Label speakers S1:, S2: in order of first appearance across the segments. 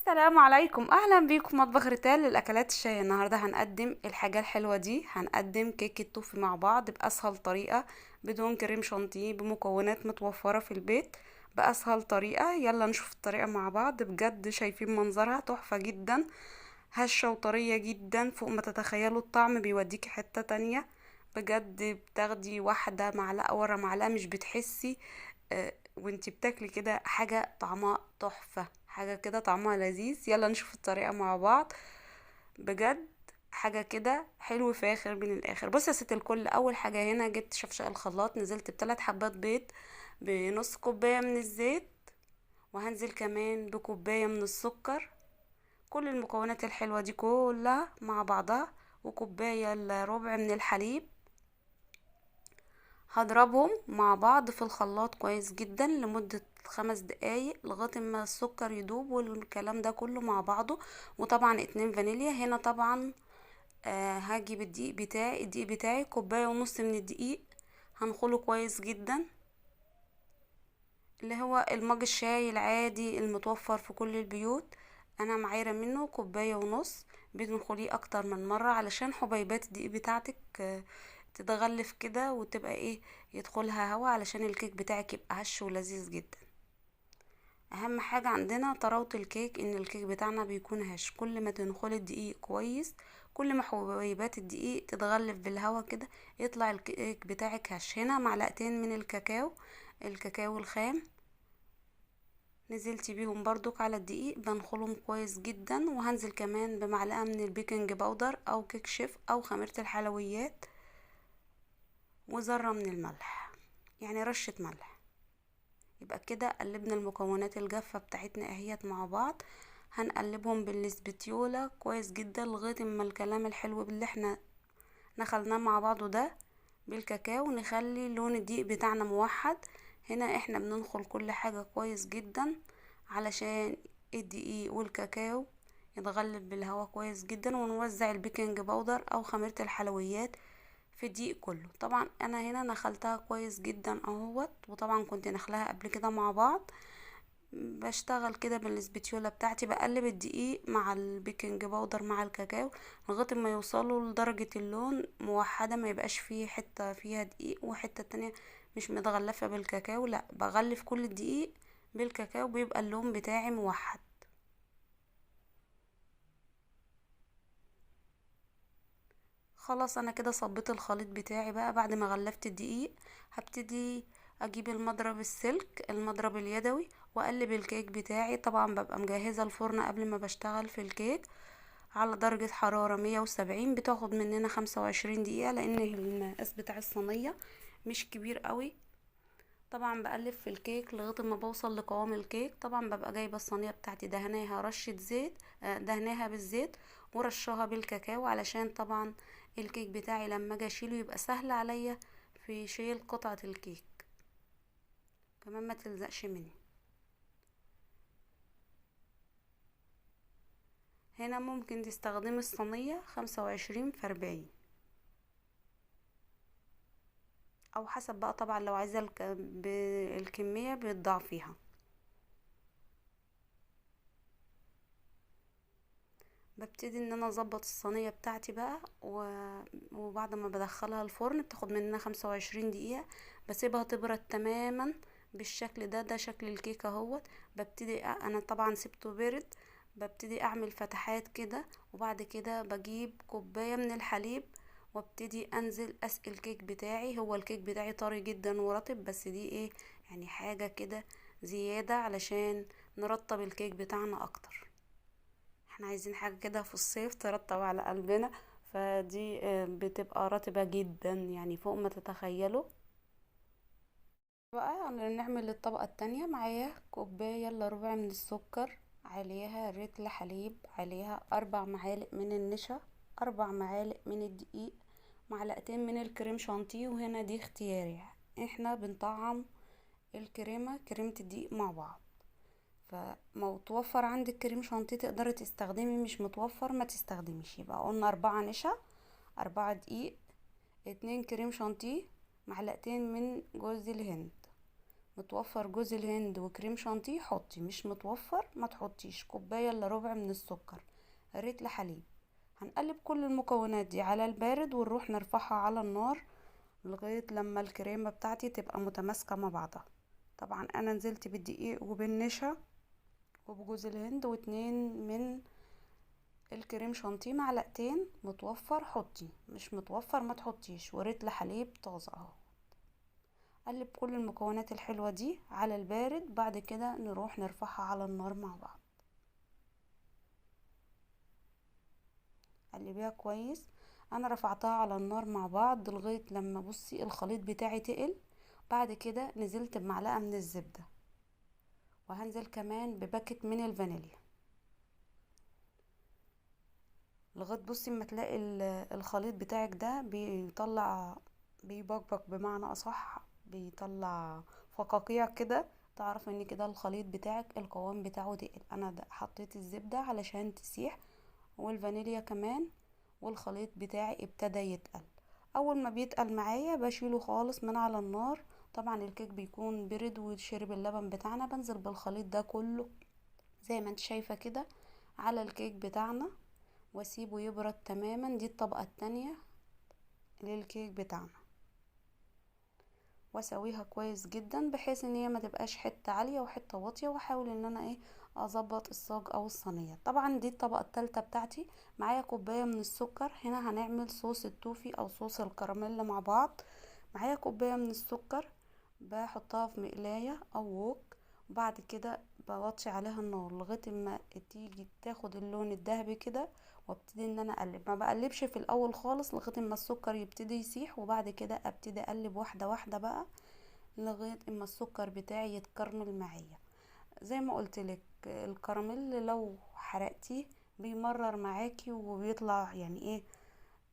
S1: السلام عليكم، اهلا بيكم مطبخ ريتال للاكلات الشهيه. النهارده هنقدم الحاجه الحلوه دي، هنقدم كيكه توفي مع بعض باسهل طريقه، بدون كريم شانتيه، بمكونات متوفره في البيت باسهل طريقه. يلا نشوف الطريقه مع بعض. بجد شايفين منظرها تحفه جدا، هشه وطريه جدا فوق ما تتخيلوا. الطعم بيوديكي حته تانية. بجد بتاخدي واحده معلقه ورا معلقه مش بتحسي وانتي بتاكلي كده حاجة طعمها تحفة، حاجة كده طعمها لذيذ. يلا نشوف الطريقة مع بعض. بجد حاجة كده حلو فاخر من الاخر. بص يا ست الكل، اول حاجة هنا جبت شفشق الخلاط، نزلت بثلاث حبات بيض، بنص كوباية من الزيت، وهنزل كمان بكوباية من السكر. كل المكونات الحلوة دي كلها مع بعضها، وكوباية الا ربع من الحليب. هضربهم مع بعض في الخلاط كويس جدا لمدة 5 دقايق لغاية ما السكر يدوب والكلام ده كله مع بعضه. وطبعا 2 فانيليا هنا طبعا. هجيب الدقيق بتاعي كوباية ونص من الدقيق، هنخله كويس جدا، اللي هو المج الشاي العادي المتوفر في كل البيوت. انا معايره منه كوبايه ونص. بتنخليه اكتر من مره علشان حبيبات الدقيق بتاعتك تتغلف كده وتبقى ايه، يدخلها هوا علشان الكيك بتاعك يبقى هش ولذيذ جدا. اهم حاجه عندنا طراوه الكيك، ان الكيك بتاعنا بيكون هش. كل ما تنخلي الدقيق كويس، كل ما حبيبات الدقيق تتغلف بالهوا كده، يطلع الكيك بتاعك هش. هنا معلقتين من الكاكاو الخام، نزلت بيهم برضك على الدقيق، بنخلهم كويس جدا. وهنزل كمان بمعلقة من البيكنج باودر او كيك شيف او خميرة الحلويات، وذرة من الملح، يعني رشة ملح. يبقى كده قلبنا المكونات الجافة بتاعتنا اهيت مع بعض. هنقلبهم بالسبتيولا كويس جدا لغاية اما الكلام الحلو اللي احنا نخلناه مع بعضه ده بالكاكاو نخلي لون الدقيق بتاعنا موحد. هنا احنا بننخل كل حاجة كويس جدا علشان الدقيق والكاكاو يتغلف بالهواء كويس جدا، ونوزع البيكنج باودر او خميرة الحلويات في الدقيق كله. طبعا انا هنا نخلتها كويس جدا اهوت، وطبعا كنت نخلها قبل كده مع بعض. بشتغل كده بالسبتيولا بتاعتي، بقلب الدقيق مع البيكنج باودر مع الكاكاو لغايه ما يوصلوا لدرجه اللون موحده، ما يبقاش فيه حته فيها دقيق وحته تانية مش متغلفه بالكاكاو. لا، بغلف كل الدقيق بالكاكاو بيبقى اللون بتاعي موحد. خلاص انا كده صبيت الخليط بتاعي. بقى بعد ما غلفت الدقيق، هبتدي اجيب المضرب السلك، المضرب اليدوي، واقلب الكيك بتاعي. طبعا ببقى مجهزة الفرن قبل ما بشتغل في الكيك على درجة حرارة 170. بتاخد مننا 25 دقيقة لان المقاس بتاع الصينية مش كبير قوي. طبعا بقلب في الكيك لغايه ما بوصل لقوام الكيك. طبعا ببقى جايبه الصينيه بتاعتي دهناها رشه زيت، دهناها بالزيت ورشها بالكاكاو، علشان طبعا الكيك بتاعي لما اجي اشيله يبقى سهل عليا في شيل قطعه الكيك، كمان ما تلزقش مني. هنا ممكن تستخدمي الصينيه 25 في 40، او حسب بقى طبعا لو عايزه الكميه بتضاعفيها. ببتدي ان انا اظبط الصينيه بتاعتي بقى وبعد ما بدخلها الفرن بتاخد مننا 25 دقيقه. بسيبها تبرد تماما بالشكل ده شكل الكيكه اهوت. ببتدي انا طبعا سبته برد، ببتدي اعمل فتحات كده، وبعد كده بجيب كوبايه من الحليب وابتدي انزل اسقي الكيك بتاعي. هو الكيك بتاعي طري جدا ورطب، بس دي ايه يعني حاجه كده زياده علشان نرطب الكيك بتاعنا اكتر. احنا عايزين حاجة كده في الصيف ترطب على قلبنا، فدي بتبقى رطبة جدا يعني فوق ما تتخيلوا. بقى نعمل الطبقة التانية. معايا كوباية الا ربع من السكر، عليها رتل حليب، عليها 4 معالق من النشا، 4 معالق من الدقيق، معلقتين من الكريم شانتيه. وهنا دي اختياري، احنا بنطعم كريمة الدقيق مع بعض. فمتوفر عندك كريم شانتيه تقدري تستخدمي، مش متوفر ما تستخدميش. يبقى قلنا 4 نشا، 4 دقيق، 2 كريم شانتيه، معلقتين من جوز الهند. متوفر جوز الهند وكريم شانتيه حطي، مش متوفر ما تحطيش. كوباية الا ربع من السكر، ريتل حليب. هنقلب كل المكونات دي على البارد ونروح نرفعها على النار لغاية لما الكريمة بتاعتي تبقى متماسكة مع بعضها. طبعا انا نزلت بالدقيق وبالنشا وبجوز الهند واتنين من الكريم شانتيه، معلقتين. متوفر حطي، مش متوفر ما تحطيش. وريتل حليب طازة اهو. قلب كل المكونات الحلوة دي على البارد، بعد كده نروح نرفعها على النار مع بعض. قلبيها كويس. انا رفعتها على النار مع بعض لغاية لما بصي الخليط بتاعي تقل. بعد كده نزلت بمعلقة من الزبدة، وهنزل كمان بباكت من الفانيليا لغاية بصي اما تلاقي الخليط بتاعك ده بيطلع، بيبقبق بمعنى اصح، بيطلع فقاقيع كده، تعرف ان كده الخليط بتاعك القوام بتاعه تقل. انا حطيت الزبدة علشان تسيح والفانيليا كمان، والخليط بتاعي ابتدى يتقل. اول ما بيتقل معايا بشيله خالص من على النار. طبعا الكيك بيكون برد وشرب اللبن بتاعنا. بنزل بالخليط ده كله زي ما انت شايفة كده على الكيك بتاعنا، واسيبه يبرد تماما. دي الطبقة التانية للكيك بتاعنا، واسويها كويس جدا بحيث ان هي ما تبقاش حته عاليه وحته واطيه، واحاول ان انا اظبط الصاج او الصينيه. طبعا دي الطبقه الثالثه بتاعتي. معايا كوبايه من السكر. هنا هنعمل صوص التوفي او صوص الكراميل مع بعض. معايا كوبايه من السكر، بحطها في مقلايه او ووك، وبعد كده بوطي عليها النار لغايه ما تيجي تاخد اللون الذهبي كده، وابتدي ان انا اقلب. ما بقلبش في الاول خالص لغايه ما السكر يبتدي يسيح، وبعد كده ابتدي اقلب واحده واحده بقى لغايه اما السكر بتاعي يتكرمل معايا. زي ما قلت لك الكراميل لو حرقتيه بيمرر معاكي وبيطلع يعني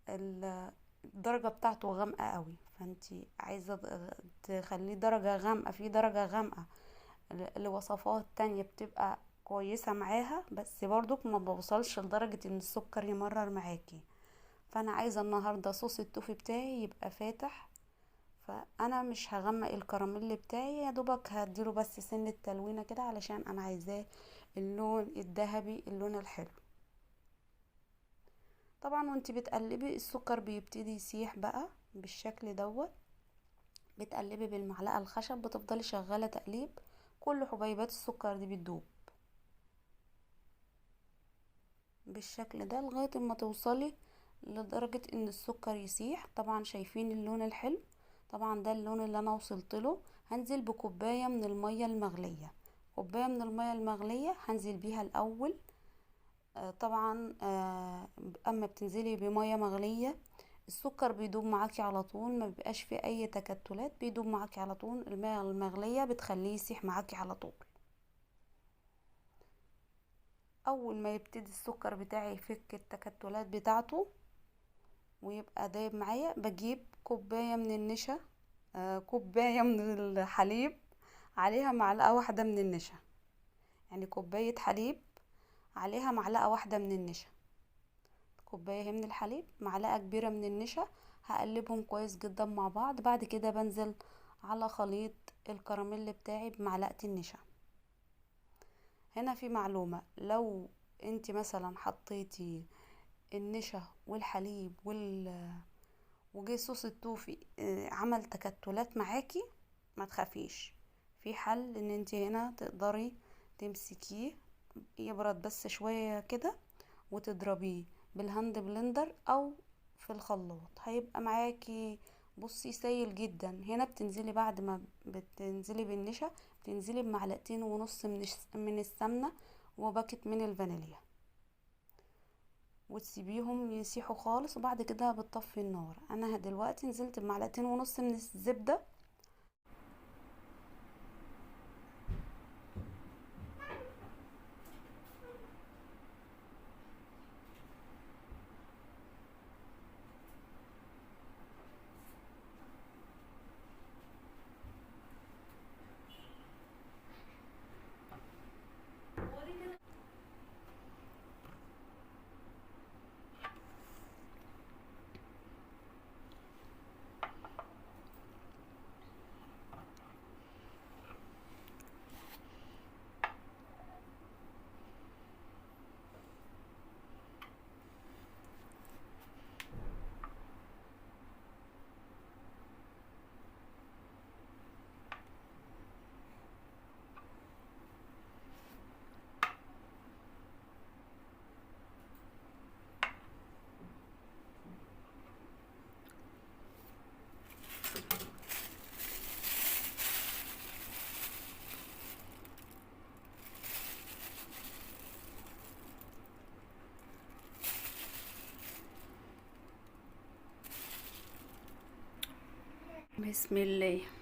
S1: الدرجه بتاعته غامقه قوي. فانتي عايزه تخليه درجه غامقه، في درجه غامقه لوصفات تانية بتبقى كويسة معاها، بس برضو ما بوصلش لدرجة ان السكر يمرر معاكي. فانا عايزة النهاردة صوص التوفي بتاعي يبقى فاتح، فانا مش هغمق الكراميل بتاعي، يا دوبك هديله بس سن التلوينة كده علشان انا عايزاه اللون الذهبي، اللون الحلو. طبعا وانتي بتقلبي السكر بيبتدي يسيح بقى بالشكل دوت. بتقلبي بالمعلقة الخشب، بتفضلي شغالة تقليب، كل حبيبات السكر دي بتدوب بالشكل ده لغاية ما توصلي لدرجة ان السكر يسيح. طبعا شايفين اللون الحلو؟ طبعا ده اللون اللي انا وصلت له. هنزل بكوباية من المية المغلية. كوباية من المية المغلية هنزل بيها الاول. طبعا اما بتنزلي بمية مغلية السكر بيدوب معاكي على طول، ما بيبقاش فيه اي تكتلات، بيدوب معاكي على طول. المية المغلية بتخليه يسيح معاكي على طول. اول ما يبتدي السكر بتاعي يفك التكتلات بتاعته ويبقى دايب معايا، بجيب كوباية من النشا، كوباية من الحليب عليها معلقة واحدة من النشا. يعني كوباية حليب عليها معلقة واحدة من النشا. كوباية من الحليب معلقة كبيرة من النشا. هقلبهم كويس جدا مع بعض. بعد كده بنزل على خليط الكراميل بتاعي بمعلقة النشا. هنا في معلومة، لو انت مثلا حطيتي النشا والحليب وجه صوص التوفي عمل تكتلات معاكي، ما تخافيش، في حل ان انت هنا تقدري تمسكيه يبرد بس شوية كده وتضربيه بالهاند بلندر او في الخلاط، هيبقى معاكي بصي سايل جدا. هنا بتنزلي بعد ما بتنزلي بالنشا بتنزلي بمعلقتين ونص من السمنة وباكت من الفانيليا، وتسيبيهم يسيحوا خالص، وبعد كده بتطفي النار. انا دلوقتي نزلت بمعلقتين ونص من الزبدة. بسم الله.